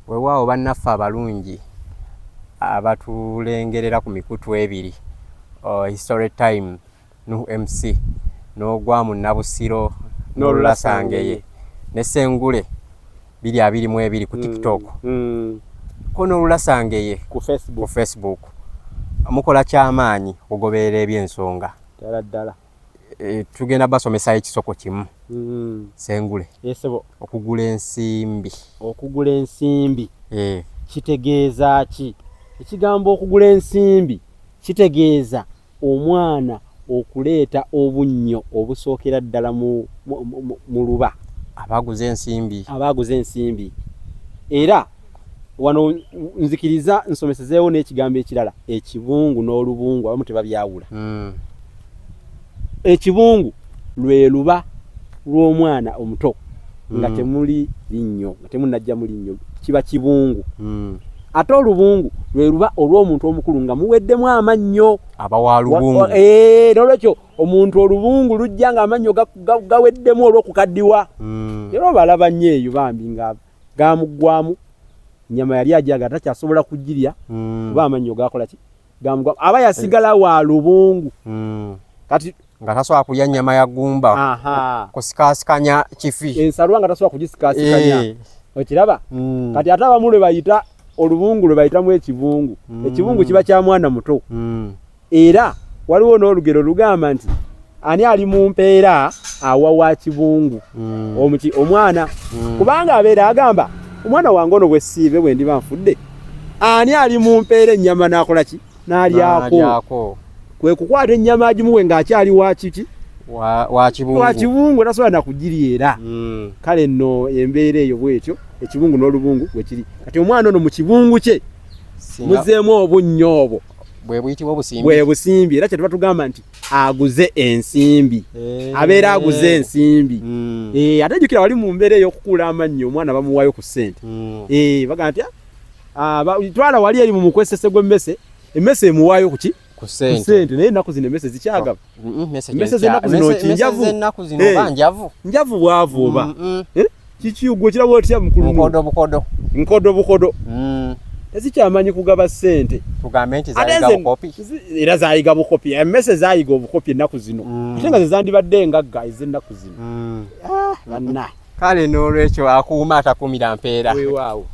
Weewaawo bannaffe abalungi abatulengerera ku mikutu ebiri, History Time Nuhu MC n'ogwamu Nabusiro n'Olulasangeye ne Sengule 2022 ku TikTok ko n'Olulasangeye ku Facebook mukola kyamaanyi okugoberera ebyensonga ddala tugenda basomesa ekisoko kimu Sengule okugula ensimbi kitegeeza ki? Ekigambo okugula ensimbi kitegeeza omwana okuleeta obunnyo obusookera ddala mu luba abaguze ensimbi era wano nzikiriza nsomesezeewo n'ekigambo ekirala ekibungu n'olubungu abamu tebabyawula. Ekibungu lwe luba lw'omwana omuto nga temuli linnyo nga temunnajjamu linnyo kiba kibungu. Ate olubungu lwe luba olw'omuntu omukulu nga muweddemu amannyo aba wa lubungu. N'olwekyo omuntu olubungu lujja ng'amannyo gaweddemu olw'okukaddiwa. Era obalaba nnyo eyo bambi nga gamuggwamu nnyama yali ajaga takyasobola kugirya kuba amannyo gakola ki gamuggwamu aba yasigala wa lubungu. Kati nga tasobola kulya nnyama ya ggumba kusikaasikanya kifi ensalwa nga tasobola kugisikaasikanya okiraba. Kati ate abamu lwe bayita olubungu lwe bayitamu ekibungu. Ekibungu kiba kya mwana muto. Era waliwo n'olugero lugamba nti ani ali mu mpeera awa wa kibungu omuti omwana kubanga abeera agamba omwana wange ono bwe siibe bwe ndiba nfudde ani ali mu mpeera ennyama n'akola ki n'alyako kwe kukwata ennyama agimuwe ng'akyali wa kiki wa kibungu tasobola nakugirya era. Kale nno embeera eyo bwetyo ekibungu n'olubungu bwe kiri. Kati omwana ono mu kibungu kye muzeemu obunnyo obwo bwe busimbi era kyetuba tugamba nti aguze ensimbi abeera aguze ensimbi. Ate jjukira wali mu mbeera ey'okukuula amannyo omwana bamuwaayo ku ssente bagamba nti twala wali eri mu mukwesese gw'emmese emmese emuwaayo ku ki ku ssente naye ennaku zino emmese zikyagaba. Emmese z'ennaku zino njavu bwavu oba kiki gwe kiraba otya mukulu nkodo tezikyamanyi kugaba ssente tugambe nti zayiga bukopi era zayiga bukopi emmese zayiga obukopi ennaku zino ate nga zezandibadde engagga ez'ennaku zino banna. Kale n'olwekyo akuuma atakuumira mpeera. Weewaawo.